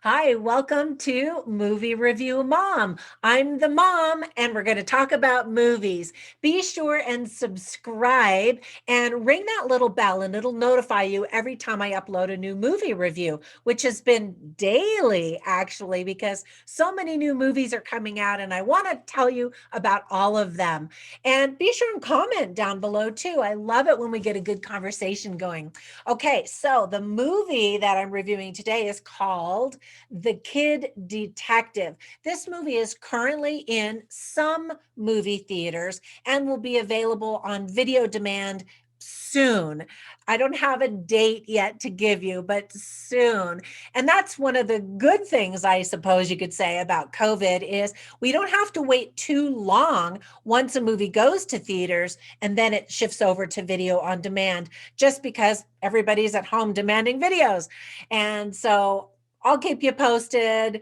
Hi, welcome to Movie Review Mom. I'm the mom, and we're going to talk about movies. Be sure and subscribe and ring that little bell, and it'll notify you every time I upload a new movie review, which has been daily, actually, because so many new movies are coming out, and I want to tell you about all of them. And be sure and comment down below, too. I love it when we get a good conversation going. Okay, so the movie that I'm reviewing today is called The Kid Detective. This movie is currently in some movie theaters and will be available on video demand soon. I don't have a date yet to give you, but soon. And that's one of the good things, I suppose you could say, about COVID is we don't have to wait too long once a movie goes to theaters and then it shifts over to video on demand, just because everybody's at home demanding videos. And so I'll keep you posted.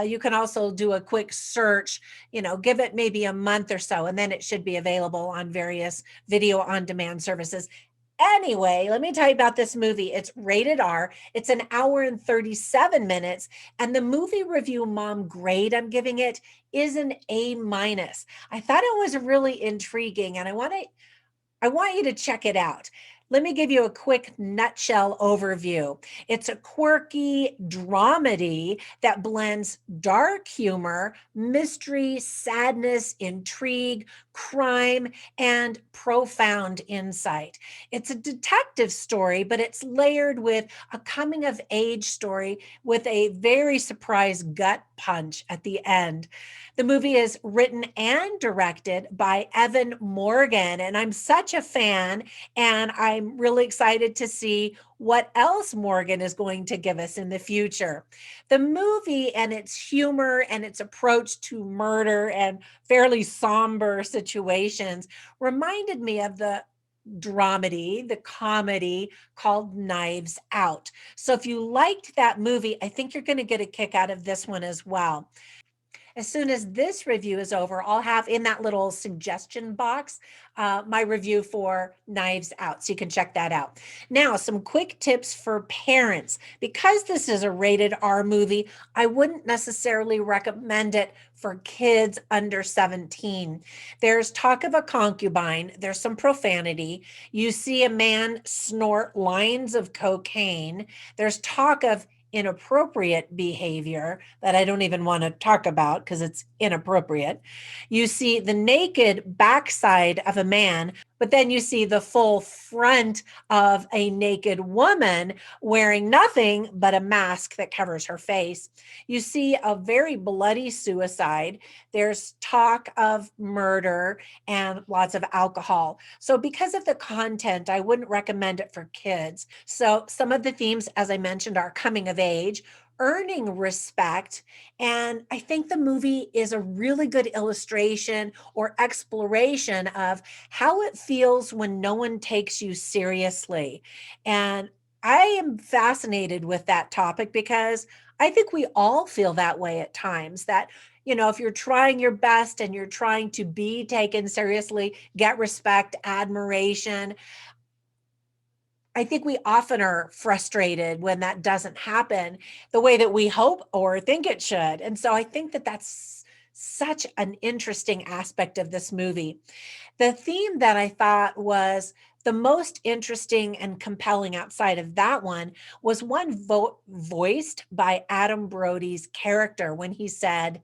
You can also do a quick search, give it maybe a month or so, and then it should be available on various video on demand services. Anyway, let me tell you about this movie. It's rated R. It's an hour and 37 minutes. And the movie review mom grade I'm giving it is an A minus. I thought it was really intriguing, and I want you to check it out. Let me give you a quick nutshell overview. It's a quirky dramedy that blends dark humor, mystery, sadness, intrigue, crime, and profound insight. It's a detective story, but it's layered with a coming of age story with a very surprise gut punch at the end. The movie is written and directed by Evan Morgan, and I'm such a fan, and I'm really excited to see what else Morgan is going to give us in the future. The movie and its humor and its approach to murder and fairly somber situations reminded me of the dramedy, the comedy called Knives Out. So if you liked that movie, I think you're going to get a kick out of this one as well. As soon as this review is over, I'll have in that little suggestion box my review for Knives Out, so you can check that out. Now, some quick tips for parents. Because this is a rated R movie, I wouldn't necessarily recommend it for kids under 17. There's talk of a concubine, there's some profanity. You see a man snort lines of cocaine. There's talk of inappropriate behavior that I don't even want to talk about because it's inappropriate. You see the naked backside of a man, but then you see the full front of a naked woman wearing nothing but a mask that covers her face. You see a very bloody suicide. There's talk of murder and lots of alcohol. So, because of the content, I wouldn't recommend it for kids. So, some of the themes, as I mentioned, are coming of age, earning respect. And I think the movie is a really good illustration or exploration of how it feels when no one takes you seriously. And I am fascinated with that topic because I think we all feel that way at times that if you're trying your best and you're trying to be taken seriously, get respect, admiration, I think we often are frustrated when that doesn't happen the way that we hope or think it should. And so I think that that's such an interesting aspect of this movie. The theme that I thought was the most interesting and compelling outside of that one was one voiced by Adam Brody's character when he said,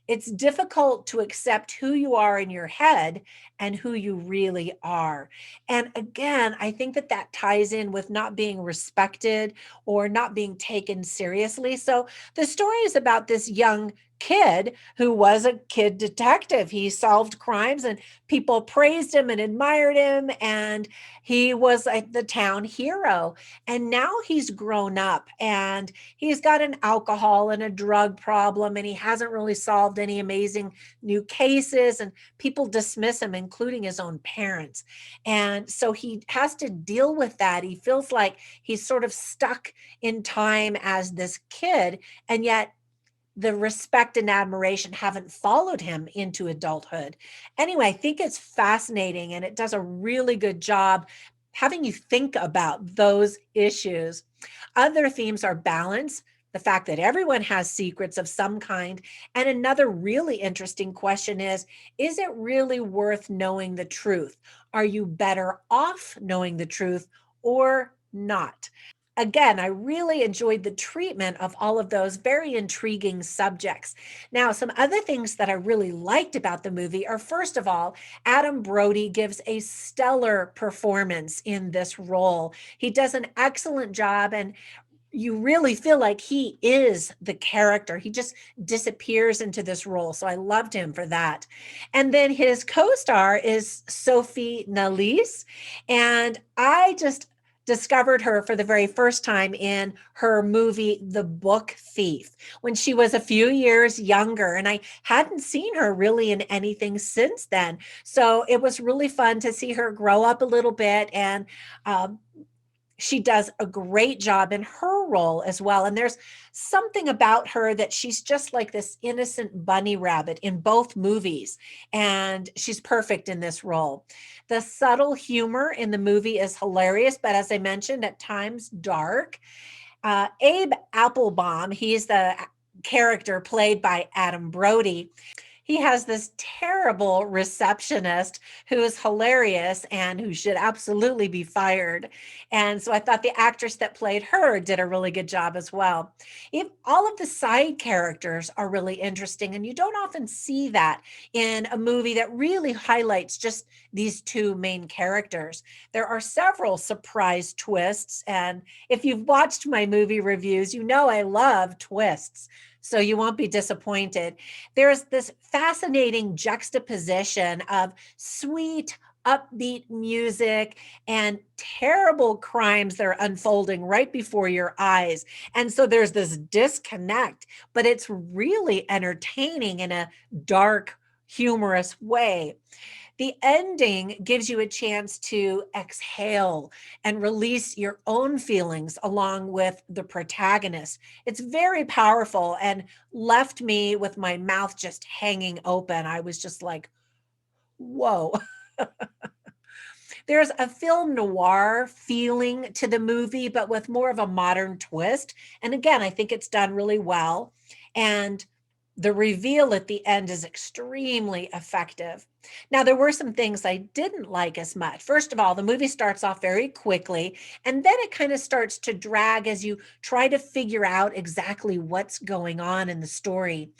"It's difficult to accept who you are in your head and who you really are." And again, I think that that ties in with not being respected or not being taken seriously. So the story is about this young kid who was a kid detective. He solved crimes and people praised him and admired him, and he was like the town hero. And now he's grown up and he's got an alcohol and a drug problem, and he hasn't really solved any amazing new cases, and people dismiss him, including his own parents. And so he has to deal with that. He feels like he's sort of stuck in time as this kid, and yet the respect and admiration haven't followed him into adulthood. Anyway, I think it's fascinating, and it does a really good job having you think about those issues. Other themes are balance, the fact that everyone has secrets of some kind. And another really interesting question is it really worth knowing the truth? Are you better off knowing the truth or not? Again, I really enjoyed the treatment of all of those very intriguing subjects. Now, some other things that I really liked about the movie are, first of all, Adam Brody gives a stellar performance in this role. He does an excellent job, and you really feel like he is the character. He just disappears into this role. So I loved him for that. And then his co-star is Sophie Nélisse, and I just discovered her for the very first time in her movie The Book Thief when she was a few years younger, and I hadn't seen her really in anything since then. So it was really fun to see her grow up a little bit, and um, she does a great job in her role as well. And there's something about her that she's just like this innocent bunny rabbit in both movies. And she's perfect in this role. The subtle humor in the movie is hilarious, but as I mentioned, at times dark. Abe Applebaum, he's the character played by Adam Brody. He has this terrible receptionist who is hilarious and who should absolutely be fired. And so I thought the actress that played her did a really good job as well. All of the side characters are really interesting, and you don't often see that in a movie that really highlights just these two main characters. There are several surprise twists, and if you've watched my movie reviews, you know I love twists. So you won't be disappointed. There's this fascinating juxtaposition of sweet, upbeat music and terrible crimes that are unfolding right before your eyes. And so there's this disconnect, but it's really entertaining in a dark, humorous way. The ending gives you a chance to exhale and release your own feelings along with the protagonist. It's very powerful and left me with my mouth just hanging open. I was just like, whoa. There's a film noir feeling to the movie, but with more of a modern twist. And again, I think it's done really well. And the reveal at the end is extremely effective. Now, there were some things I didn't like as much. First of all, the movie starts off very quickly, and then it kind of starts to drag as you try to figure out exactly what's going on in the story.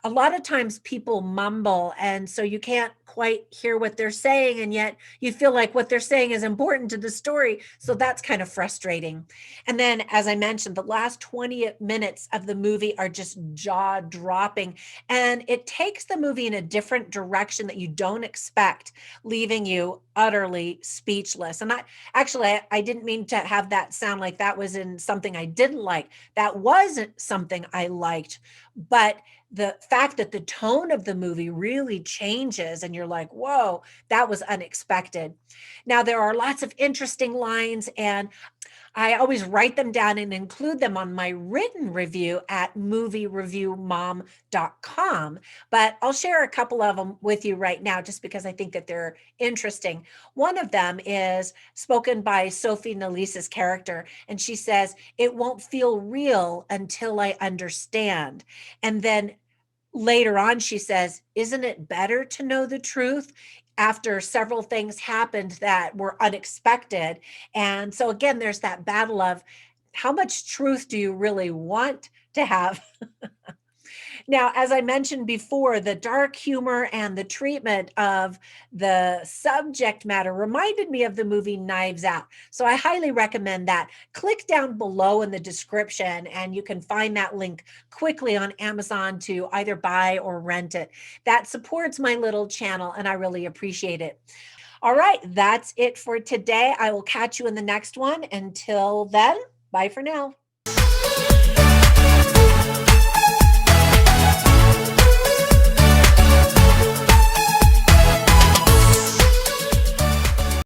A lot of times people mumble, and so you can't quite hear what they're saying, and yet you feel like what they're saying is important to the story. So that's kind of frustrating. And then, as I mentioned, the last 20 minutes of the movie are just jaw dropping, and it takes the movie in a different direction that you don't expect, leaving you utterly speechless. And I didn't mean to have that sound like that was in something I didn't like. That wasn't something I liked, but the fact that the tone of the movie really changes and you're like, whoa, that was unexpected. Now, there are lots of interesting lines, and I always write them down and include them on my written review at moviereviewmom.com. But I'll share a couple of them with you right now just because I think that they're interesting. One of them is spoken by Sophie Nélisse's character, and she says, "It won't feel real until I understand." And then later on, she says, "Isn't it better to know the truth?" After several things happened that were unexpected. And so again, there's that battle of how much truth do you really want to have? Now, as I mentioned before, the dark humor and the treatment of the subject matter reminded me of the movie Knives Out. So I highly recommend that. Click down below in the description and you can find that link quickly on Amazon to either buy or rent it. That supports my little channel and I really appreciate it. All right, that's it for today. I will catch you in the next one. Until then, bye for now.